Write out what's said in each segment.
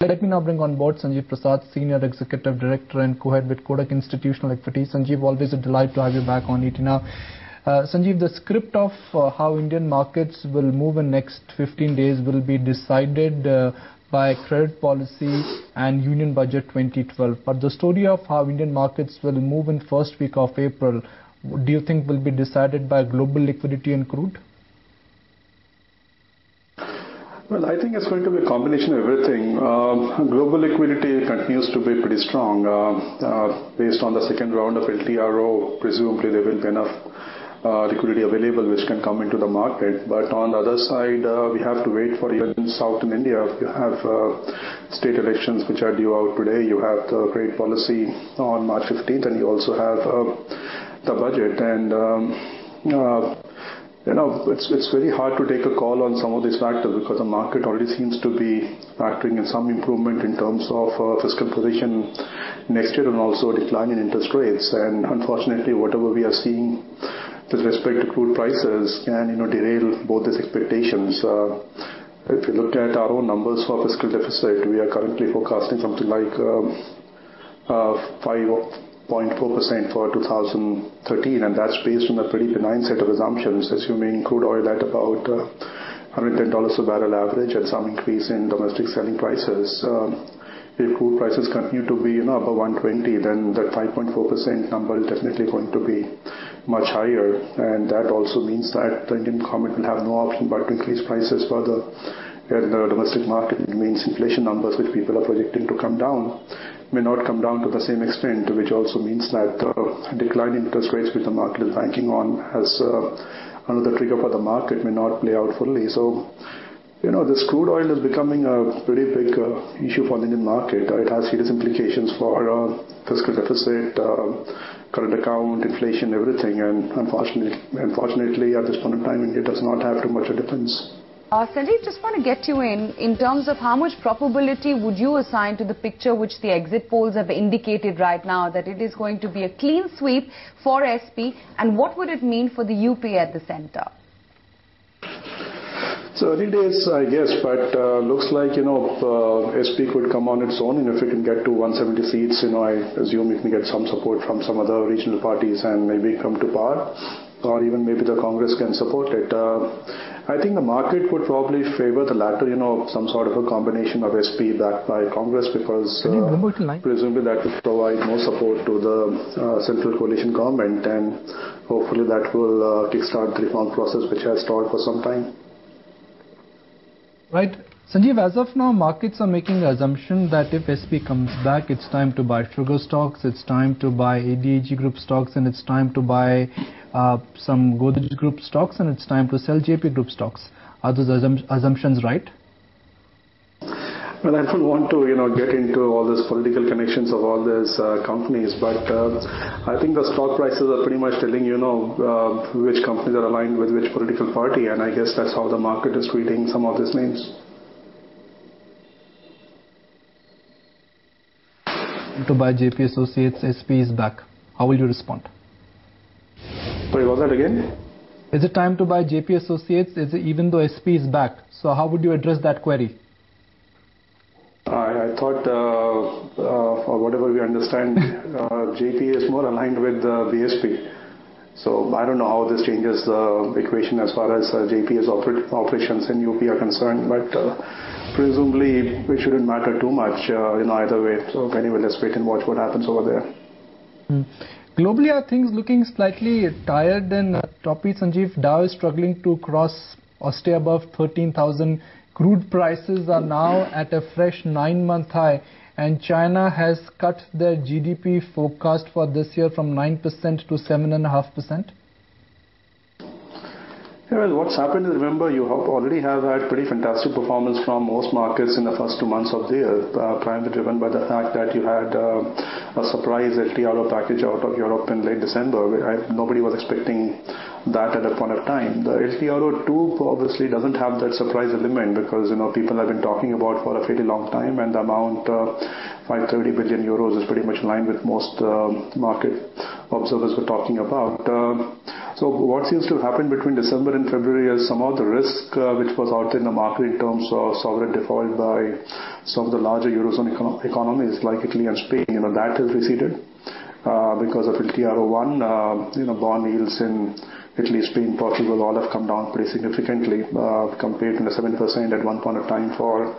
Let me now bring on board Sanjeev Prasad, Senior Executive Director and Co-Head with Kotak Institutional Equities. Sanjeev, always a delight to have you back on ET Now. Sanjeev, the script of how Indian markets will move in next 15 days will be decided by credit policy and Union Budget 2012. But the story of how Indian markets will move in first week of April, do you think will be decided by global liquidity and crude? Well, I think it's going to be a combination of everything. Global liquidity continues to be pretty strong. Based on the second round of LTRO, presumably there will be enough liquidity available which can come into the market. But on the other side, we have to wait for even South in India. You have state elections which are due out today. You have the trade policy on March 15th, and you also have the budget. And it's very hard to take a call on some of these factors because the market already seems to be factoring in some improvement in terms of fiscal position next year and also a decline in interest rates. And unfortunately, whatever we are seeing with respect to crude prices can derail both these expectations. If you look at our own numbers for fiscal deficit, we are currently forecasting something like 5.4% for 2013, and that's based on a pretty benign set of assumptions, assuming crude oil at about $110 a barrel average and some increase in domestic selling prices. If crude prices continue to be above 120, then that 5.4% number is definitely going to be much higher, and that also means that the Indian government will have no option but to increase prices further. In the domestic market, it means inflation numbers which people are projecting to come down may not come down to the same extent, which also means that decline in interest rates which the market is banking on as another trigger for the market may not play out fully. So, this crude oil is becoming a pretty big issue for the Indian market. It has serious implications for fiscal deficit, current account, inflation, everything. And unfortunately, at this point in time, India does not have too much of a defense. Sanjeev, just want to get you in terms of how much probability would you assign to the picture which the exit polls have indicated right now, that it is going to be a clean sweep for SP, and what would it mean for the UP at the center? So early days, I guess, but looks like, SP could come on its own, and if it can get to 170 seats, I assume it can get some support from some other regional parties and maybe come to power, or even maybe the Congress can support it. I think the market would probably favor the latter, some sort of a combination of SP backed by Congress, because presumably that would provide more support to the central coalition government, and hopefully that will kickstart the reform process which has stalled for some time. Right. Sanjeev, as of now, markets are making the assumption that if SP comes back, it's time to buy sugar stocks, it's time to buy ADAG group stocks, and it's time to buy some Godrej group stocks, and it's time to sell JP group stocks. Are those assumptions right? Well, I don't want to, get into all these political connections of all these companies, but I think the stock prices are pretty much telling which companies are aligned with which political party, and I guess that's how the market is treating some of these names. To buy JP Associates, SP is back. How will you respond? Sorry, was that again? Is it time to buy JP Associates even though SP is back? So how would you address that query? I thought, or whatever we understand, JP is more aligned with BSP. So I don't know how this changes the equation as far as JP's operations in UP are concerned, but presumably it shouldn't matter too much either way. So anyway, let's wait and watch what happens over there. Globally, are things looking slightly tired and toppy, Sanjeev? Dow is struggling to cross or stay above 13,000. Crude prices are now at a fresh 9-month high, and China has cut their GDP forecast for this year from 9% to 7.5%. Yeah, well, what's happened is, remember, you already have had pretty fantastic performance from most markets in the first 2 months of the year, primarily driven by the fact that you had a surprise LTRO package out of Europe in late December. Nobody was expecting that at a point of time. The LTRO 2 obviously doesn't have that surprise element because, people have been talking about for a fairly long time, and the amount 530 billion euros is pretty much in line with most market observers were talking about. So So what seems to happen between December and February is some of the risk which was out there in the market in terms of sovereign default by some of the larger Eurozone economies like Italy and Spain, that has receded because of LTRO1. Bond yields in Italy, Spain, Portugal all have come down pretty significantly compared to the 7% at one point of time for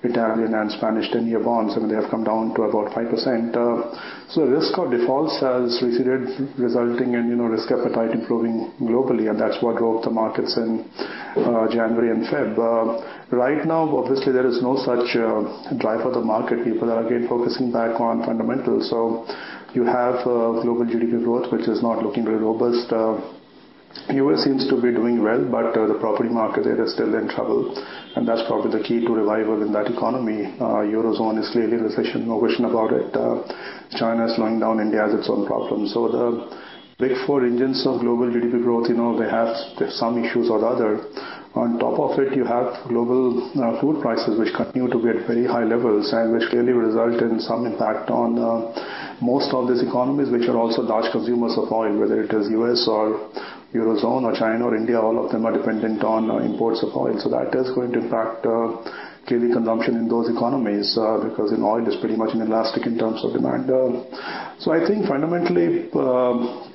Italian and Spanish 10-year bonds. They have come down to about 5%. So the risk of defaults has receded, resulting in risk appetite improving globally, and that's what drove the markets in January and Feb. Right now, obviously, there is no such drive for the market. People are again focusing back on fundamentals. So you have global GDP growth, which is not looking very robust. US seems to be doing well, but the property market there is still in trouble, and that's probably the key to revival in that economy. Eurozone is clearly in recession, no question about it. China is slowing down, India has its own problems. So the big four engines of global GDP growth, they have some issues or the other. On top of it, you have global food prices, which continue to be at very high levels, and which clearly will result in some impact on most of these economies, which are also large consumers of oil, whether it is US or Eurozone or China or India. All of them are dependent on imports of oil. So that is going to impact clearly consumption in those economies because oil is pretty much inelastic in terms of demand. So I think fundamentally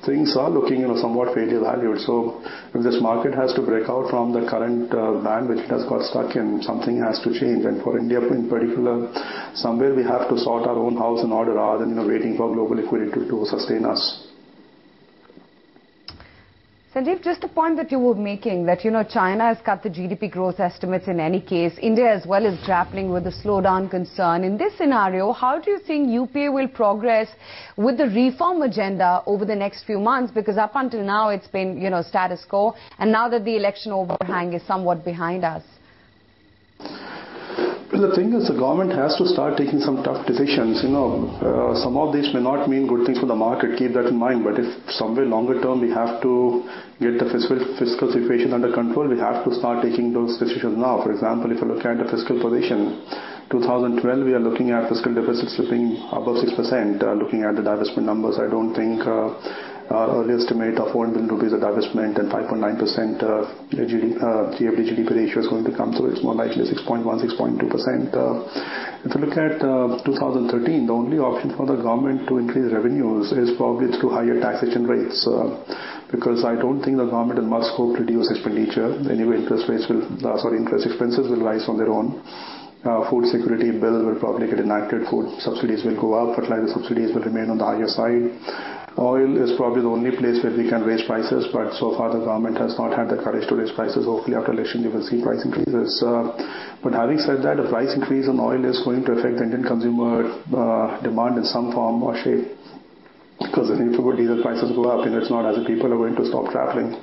things are looking somewhat fairly valued. So if this market has to break out from the current band which it has got stuck in, something has to change. And for India in particular, somewhere we have to sort our own house in order rather than waiting for global liquidity to sustain us. Sanjeev, just a point that you were making that, China has cut the GDP growth estimates in any case. India as well is grappling with the slowdown concern. In this scenario, how do you think UPA will progress with the reform agenda over the next few months? Because up until now, it's been, status quo. And now that the election overhang is somewhat behind us. Well, the thing is, the government has to start taking some tough decisions. Some of these may not mean good things for the market. Keep that in mind. But if somewhere longer term we have to get the fiscal situation under control, we have to start taking those decisions now. For example, if you look at the fiscal position, 2012 we are looking at fiscal deficit slipping above 6%. Looking at the divestment numbers, I don't think our early estimate of 400 billion rupees of divestment and 5.9% GFD GDP ratio is going to come through. It's more likely 6.1, 6.2%. If you look at 2013, the only option for the government to increase revenues is probably through higher taxation rates. Because I don't think the government has much scope to reduce expenditure. Anyway, interest expenses will rise on their own. Food security bill will probably get enacted. Food subsidies will go up. Fertilizer subsidies will remain on the higher side. Oil is probably the only place where we can raise prices, but so far the government has not had the courage to raise prices. Hopefully after election you will see price increases. But having said that, the price increase on oil is going to affect the Indian consumer demand in some form or shape. Because if diesel prices go up, it's not as if people are going to stop traveling.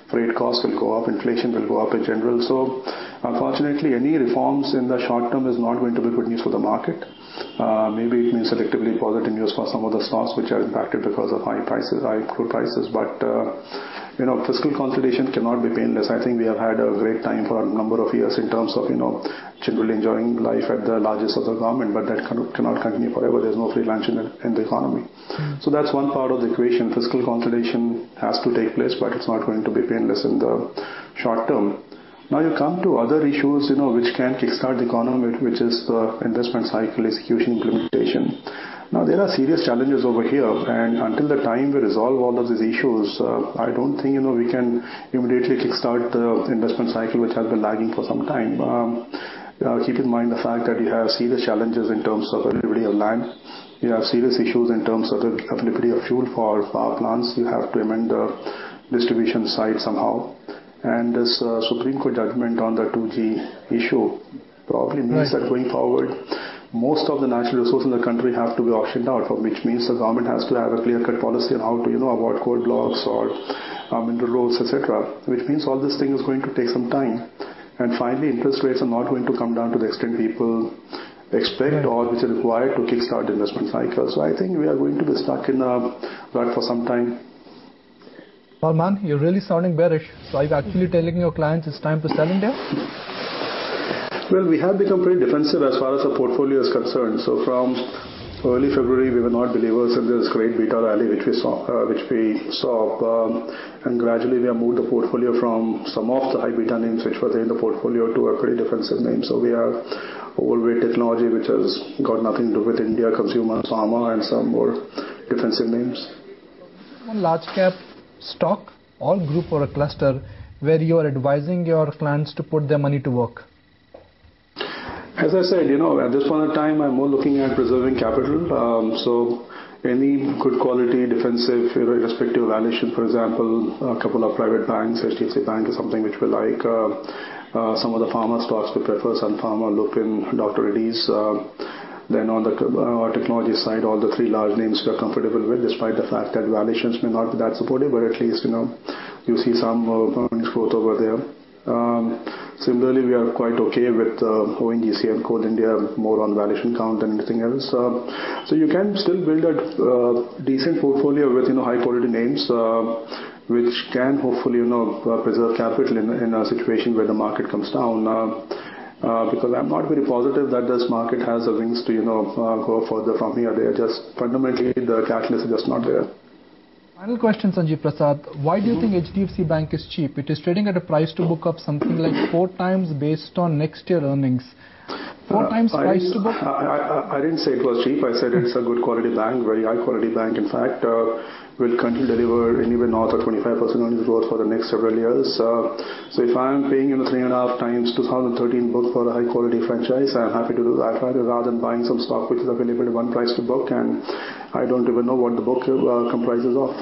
Freight costs will go up, inflation will go up in general. So unfortunately, any reforms in the short term is not going to be good news for the market. Maybe it means selectively positive news for some of the stocks which are impacted because of high crude prices. But fiscal consolidation cannot be painless. I think we have had a great time for a number of years in terms of generally enjoying life at the largest of the government, but that cannot continue forever. There's no free lunch in the economy. So that's one part of the equation. Fiscal consolidation has to take place, but it's not going to be painless in the short term. Now you come to other issues, which can kickstart the economy, which is the investment cycle, execution, implementation. Now there are serious challenges over here, and until the time we resolve all of these issues, I don't think we can immediately kickstart the investment cycle, which has been lagging for some time. Keep in mind the fact that you have serious challenges in terms of availability of land. You have serious issues in terms of the availability of fuel for power plants. You have to amend the distribution side somehow. And this Supreme Court judgment on the 2G issue probably means that going forward, most of the natural resources in the country have to be auctioned out, which means the government has to have a clear-cut policy on how to, avoid coal blocks or mineral roads, etc. Which means all this thing is going to take some time. And finally, interest rates are not going to come down to the extent people expect or which is required to kickstart the investment cycle. So I think we are going to be stuck in a rut for some time. Well, man, you're really sounding bearish. So are you actually telling your clients it's time to sell India? Well, we have become pretty defensive as far as the portfolio is concerned. So from early February, we were not believers in this great beta rally which we saw, and gradually we have moved the portfolio from some of the high beta names which were there in the portfolio to a pretty defensive name. So we are overweight technology, which has got nothing to do with India, consumer, pharma, and some more defensive names. One large cap stock or group or a cluster where you are advising your clients to put their money to work? As I said, at this point in time, I'm more looking at preserving capital. So any good quality defensive, irrespective valuation, for example, a couple of private banks, HDFC Bank is something which we like. Some of the pharma stocks we prefer, Sun Pharma, Lupin, Dr. Reddy's. Then on the technology side, all the three large names we are comfortable with, despite the fact that valuations may not be that supportive, but at least, you see some earnings growth over there. Similarly, we are quite okay with ONGC and Coal India, more on valuation count than anything else. So you can still build a decent portfolio with high quality names, which can hopefully preserve capital in a situation where the market comes down. Because I'm not very positive that this market has the wings to go further from here. They are just fundamentally the catalyst is just not there. Final question, Sanjeev Prasad. Why do you think HDFC Bank is cheap? It is trading at a price to book of something like 4 times based on next year earnings. 4 times price to book? I didn't say it was cheap. I said it's a good quality bank, very high quality bank. In fact, will continue to deliver anywhere north of 25% earnings growth for the next several years. So if I'm paying 3.5 times 2013 book for a high quality franchise, I'm happy to do that rather than buying some stock which is available at one price to book and I don't even know what the book comprises of.